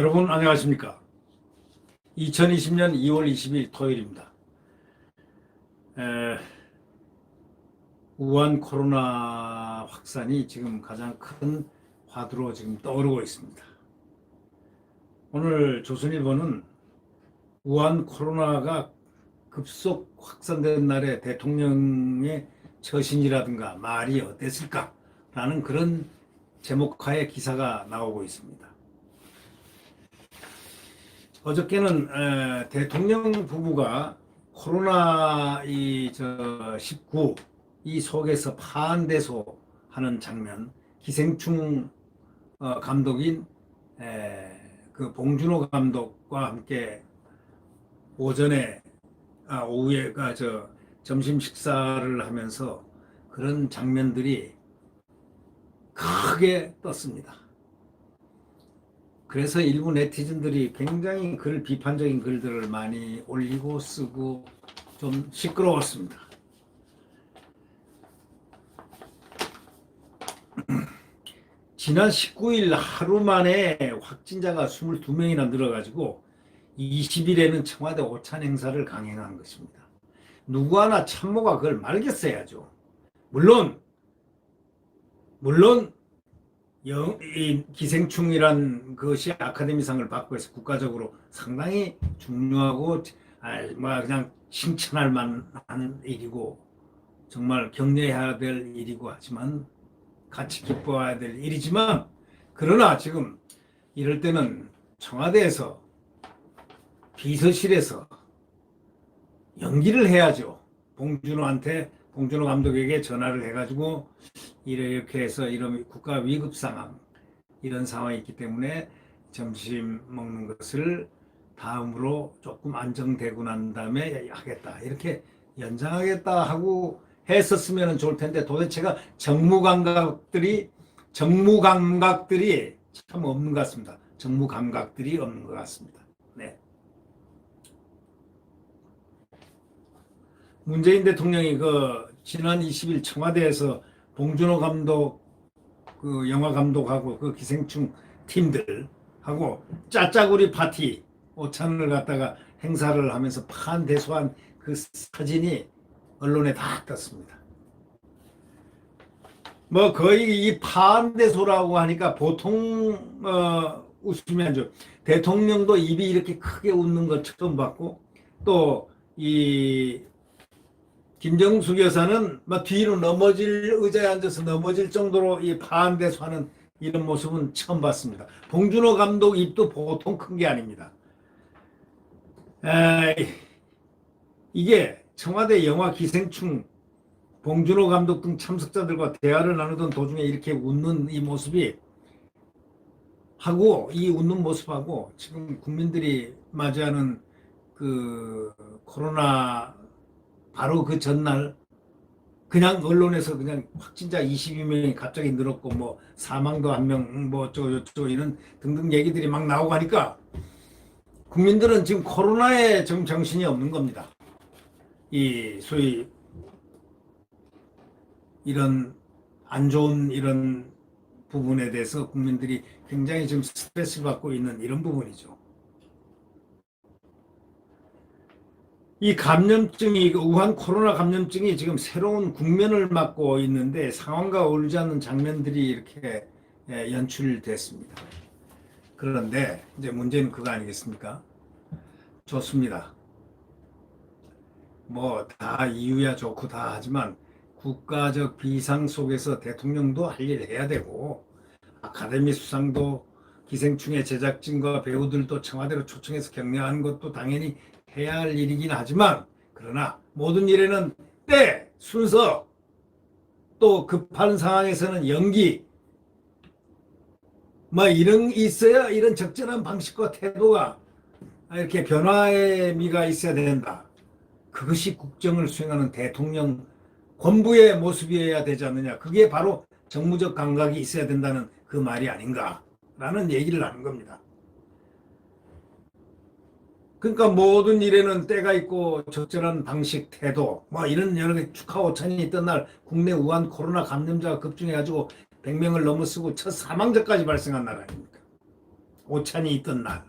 여러분 안녕하십니까? 2020년 2월 20일 토요일입니다. 에, 우한 코로나 확산이 지금 가장 큰 화두로 지금 떠오르고 있습니다. 오늘 조선일보는 우한 코로나가 급속 확산된 날에 대통령의 처신이라든가 말이 어땠을까라는 그런 제목하에 기사가 나오고 있습니다. 어저께는 대통령 부부가 코로나 19 이 속에서 파한대소 하는 장면, 기생충 감독인 그 봉준호 감독과 함께 오전에 오후에 점심 식사를 하면서 그런 장면들이 크게 떴습니다. 그래서 일부 네티즌들이 굉장히 비판적인 글들을 많이 올리고 쓰고 좀 시끄러웠습니다. 지난 19일 하루 만에 확진자가 22명이나 늘어가지고 20일에는 청와대 오찬 행사를 강행한 것입니다. 누구 하나 참모가 그걸 말겠어야죠. 물론 이 기생충이란 것이 아카데미상을 받고 해서 국가적으로 상당히 중요하고 그냥 칭찬할 만한 일이고 정말 격려해야 될 일이고 하지만 같이 기뻐해야 될 일이지만 그러나 지금 이럴 때는 청와대에서 비서실에서 연기를 해야죠. 봉준호 감독에게 전화를 해가지고 이렇게 해서 이런 국가 위급 상황 이런 상황이 있기 때문에 점심 먹는 것을 다음으로 조금 안정되고 난 다음에 하겠다 이렇게 연장하겠다 하고 했었으면 좋을 텐데 도대체가 정무감각들이 참 없는 것 같습니다. 정무감각들이 없는 것 같습니다. 네. 문재인 대통령이 지난 20일 청와대에서 봉준호 감독 영화 감독하고 기생충 팀들하고 짜짜구리 파티 오찬을 갖다가 행사를 하면서 파한대소한 그 사진이 언론에 다 떴습니다. 거의 이 파한대소라고 하니까 보통 웃으면 안 좋죠. 대통령도 입이 이렇게 크게 웃는 걸 처음 봤고 또 이 김정숙 여사는 뒤로 의자에 앉아서 넘어질 정도로 이 파한대소하는 이런 모습은 처음 봤습니다. 봉준호 감독 입도 보통 큰 게 아닙니다. 이게 청와대 영화 기생충 봉준호 감독 등 참석자들과 대화를 나누던 도중에 이렇게 웃는 이 모습이 이 웃는 모습하고 지금 국민들이 맞이하는 코로나 바로 그 전날 그냥 언론에서 그냥 확진자 22명이 갑자기 늘었고 사망도 1명 이런 등등 얘기들이 막 나오고 하니까 국민들은 지금 코로나에 좀 정신이 없는 겁니다. 이 소위 이런 안 좋은 이런 부분에 대해서 국민들이 굉장히 지금 스트레스를 받고 있는 이런 부분이죠. 이 우한 코로나 감염증이 지금 새로운 국면을 맞고 있는데 상황과 어울리지 않는 장면들이 이렇게 연출됐습니다. 그런데 이제 문제는 그거 아니겠습니까? 좋습니다. 다 이유야 좋고 다 하지만 국가적 비상 속에서 대통령도 할 일 해야 되고 아카데미 수상도 기생충의 제작진과 배우들도 청와대로 초청해서 격려하는 것도 당연히 해야 할 일이긴 하지만 그러나 모든 일에는 때, 순서 또 급한 상황에서는 연기 이런 있어야 이런 적절한 방식과 태도가 이렇게 변화의 미가 있어야 된다. 그것이 국정을 수행하는 대통령 권부의 모습이어야 되지 않느냐. 그게 바로 정무적 감각이 있어야 된다는 그 말이 아닌가라는 얘기를 하는 겁니다. 그러니까 모든 일에는 때가 있고 적절한 방식, 태도 이런 여러 개 축하 오찬이 있던 날 국내 우한 코로나 감염자가 급증해가지고 100명을 넘어서고 첫 사망자까지 발생한 날 아닙니까? 오찬이 있던 날.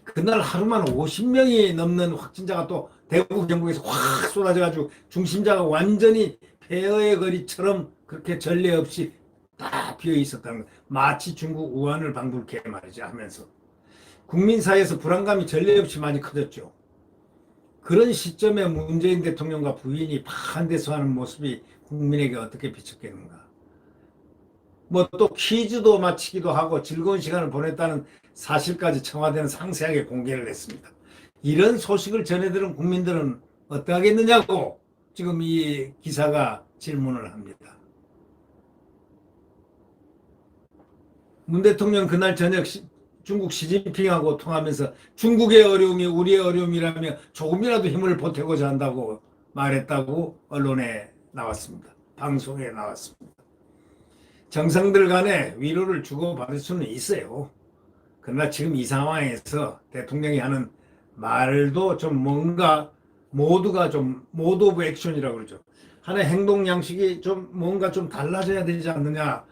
그날 하루만 50명이 넘는 확진자가 또 대구 경북에서 확 쏟아져가지고 중심자가 완전히 폐허의 거리처럼 그렇게 전례 없이 다 비어 있었다는 거. 마치 중국 우한을 방불케 말이죠 하면서 국민 사이에서 불안감이 전례 없이 많이 커졌죠. 그런 시점에 문재인 대통령과 부인이 반대서하는 모습이 국민에게 어떻게 비쳤겠는가. 뭐 또 퀴즈도 마치기도 하고 즐거운 시간을 보냈다는 사실까지 청와대는 상세하게 공개를 했습니다. 이런 소식을 전해들은 국민들은 어떠하겠느냐고 지금 이 기사가 질문을 합니다. 문 대통령 그날 저녁 중국 시진핑하고 통하면서 중국의 어려움이 우리의 어려움이라며 조금이라도 힘을 보태고자 한다고 말했다고 언론에 나왔습니다. 방송에 나왔습니다. 정상들 간에 위로를 주고받을 수는 있어요. 그러나 지금 이 상황에서 대통령이 하는 말도 좀 뭔가 모두가 좀 모드 오브 액션이라고 그러죠. 하나의 행동 양식이 좀 뭔가 좀 달라져야 되지 않느냐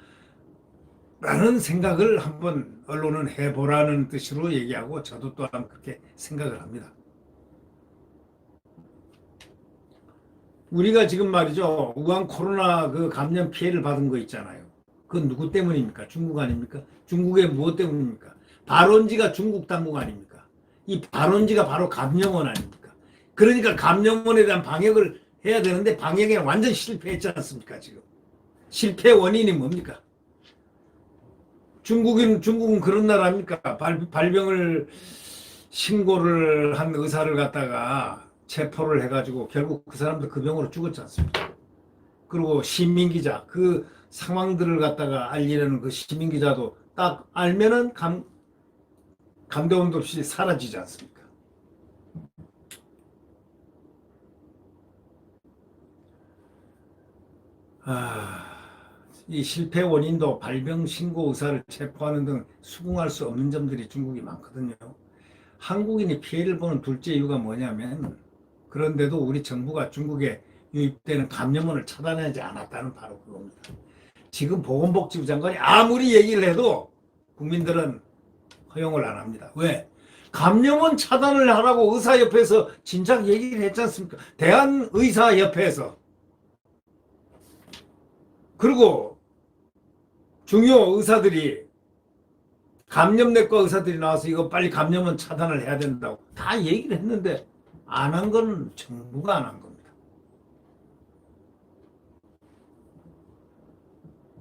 라는 생각을 한번 언론은 해보라는 뜻으로 얘기하고 저도 또한 그렇게 생각을 합니다. 우리가 지금 말이죠. 우한 코로나 그 감염 피해를 받은 거 있잖아요. 그건 누구 때문입니까? 중국 아닙니까? 중국의 무엇 때문입니까? 발원지가 중국 당국 아닙니까? 이 발원지가 바로 감염원 아닙니까? 그러니까 감염원에 대한 방역을 해야 되는데 방역에 완전 실패했지 않습니까? 지금 실패 원인이 뭡니까? 중국은 그런 나라입니까? 발병을 신고를 한 의사를 갖다가 체포를 해가지고 결국 그 사람도 그 병으로 죽었지 않습니까? 그리고 시민기자 그 상황들을 갖다가 알리려는 그 시민기자도 딱 알면은 감대원도 없이 사라지지 않습니까? 이 실패 원인도 발병 신고 의사를 체포하는 등 수긍할 수 없는 점들이 중국이 많거든요. 한국인이 피해를 보는 둘째 이유가 뭐냐면 그런데도 우리 정부가 중국에 유입되는 감염원을 차단하지 않았다는 바로 그겁니다. 지금 보건복지부 장관이 아무리 얘기를 해도 국민들은 허용을 안 합니다. 왜? 감염원 차단을 하라고 의사협회에서 진작 얘기를 했지 않습니까? 대한의사협회에서. 그리고 중요 의사들이 감염내과 의사들이 나와서 이거 빨리 감염원 차단을 해야 된다고 다 얘기를 했는데 안 한 건 정부가 안 한 겁니다.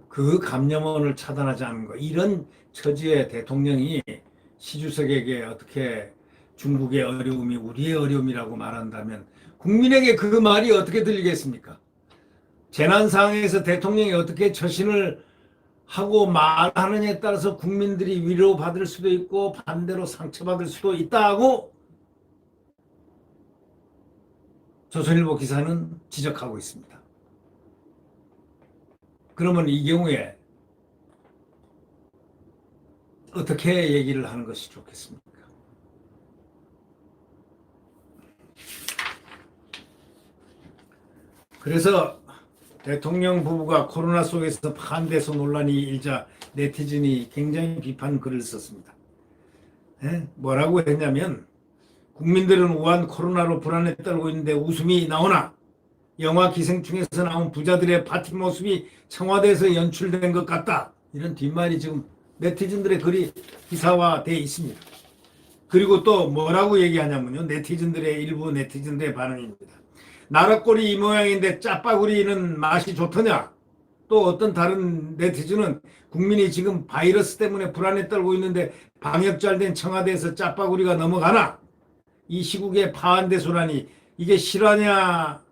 그 감염원을 차단하지 않은 거 이런 처지의 대통령이 시주석에게 어떻게 중국의 어려움이 우리의 어려움이라고 말한다면 국민에게 그 말이 어떻게 들리겠습니까? 재난 상황에서 대통령이 어떻게 처신을 하고 말하느냐에 따라서 국민들이 위로받을 수도 있고 반대로 상처받을 수도 있다고 조선일보 기사는 지적하고 있습니다. 그러면 이 경우에 어떻게 얘기를 하는 것이 좋겠습니까? 그래서 대통령 부부가 코로나 속에서 반대서 논란이 일자 네티즌이 굉장히 비판 글을 썼습니다. 뭐라고 했냐면 국민들은 우한 코로나로 불안에 떨고 있는데 웃음이 나오나 영화 기생충에서 나온 부자들의 파티 모습이 청와대에서 연출된 것 같다. 이런 뒷말이 지금 네티즌들의 글이 기사화되어 있습니다. 그리고 또 뭐라고 얘기하냐면요. 일부 네티즌들의 반응입니다. 나락골이 이 모양인데 짜파구리는 맛이 좋더냐? 또 어떤 다른 네티즌은 국민이 지금 바이러스 때문에 불안에 떨고 있는데 방역 잘 된 청와대에서 짜파구리가 넘어가나? 이 시국에 파한대소라니 이게 실화냐?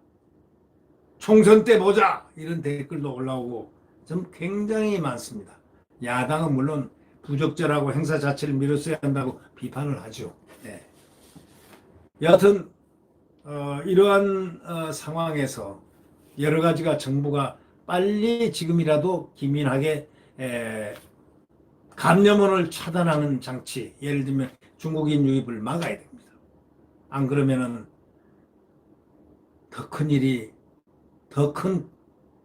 총선 때 보자 이런 댓글도 올라오고 좀 굉장히 많습니다. 야당은 물론 부적절하고 행사 자체를 미뤘어야 한다고 비판을 하죠. 네. 여하튼 이러한 상황에서 여러 가지가 정부가 빨리 지금이라도 기민하게 감염원을 차단하는 장치, 예를 들면 중국인 유입을 막아야 됩니다. 안 그러면은 더 큰 일이 더 큰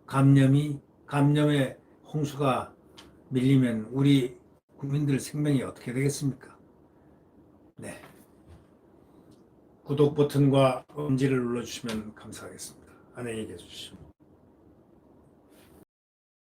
감염의 홍수가 밀리면 우리 국민들 생명이 어떻게 되겠습니까? 네. 구독 버튼과 엄지를 눌러주시면 감사하겠습니다. 안녕히 계십시오.